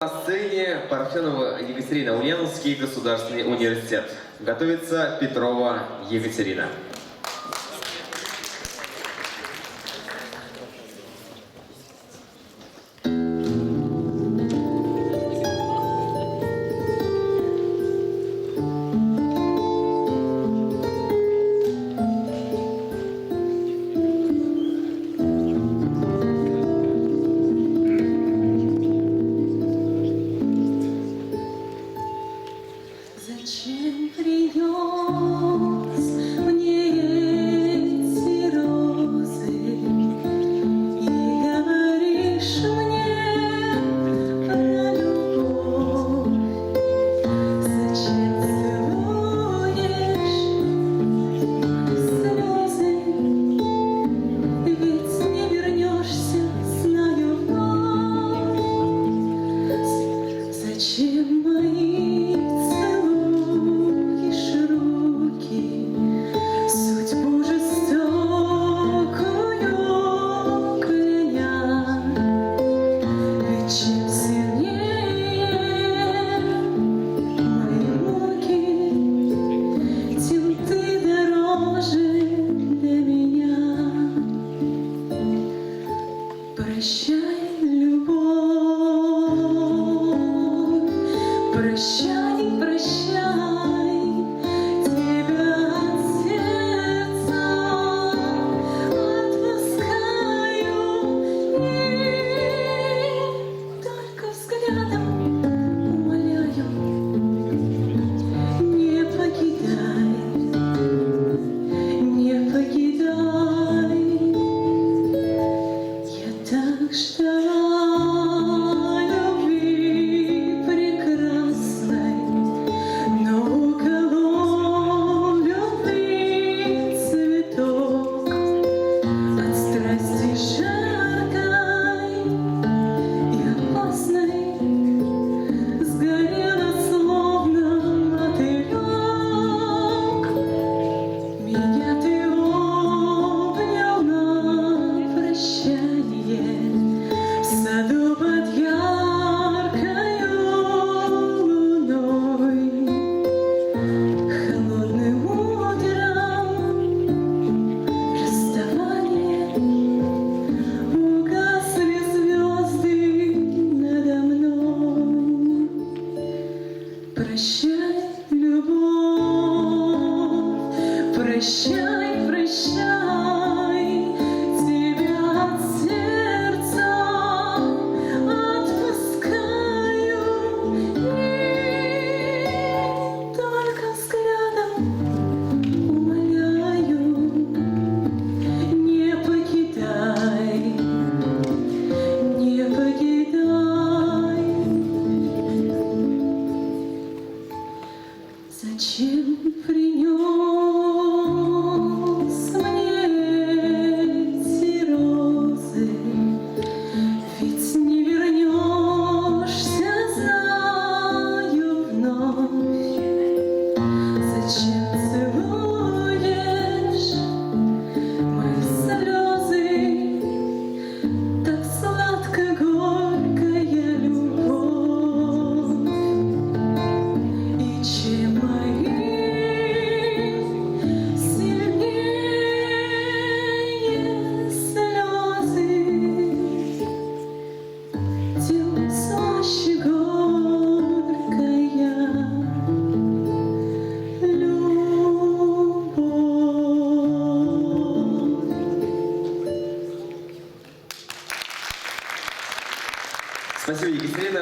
На сцене Парфенова Екатерина, Ульяновский государственный университет. Готовится Петрова Екатерина. Зачем принес мне эти розы и говоришь мне про любовь? Зачем целуешь слезы? Ведь не вернешься, знаю вновь. Зачем мои судьбу жестокую кляня? Ведь чем сильнее мои муки, тем ты дороже для меня. Прощай, любовь, прощай, прощай. Так ждала любви прекрасной, но уколол любви цветок от страсти жаркой и опасной. Сгорела словно мотылек. Меня ты обнял на прощание в саду под яркою луной. Холодным утром расставание угасли звезды надо мной. Прощай, любовь, прощай, прощай, тебя от сердца отпускаю. И только взглядом умоляю, не покидай, не покидай. Зачем принес мне эти розы? Ведь не вернешься, знаю вновь. Зачем целуешь мои слезы? Так сладко горькая любовь. И чем Спасибо, Екатерина.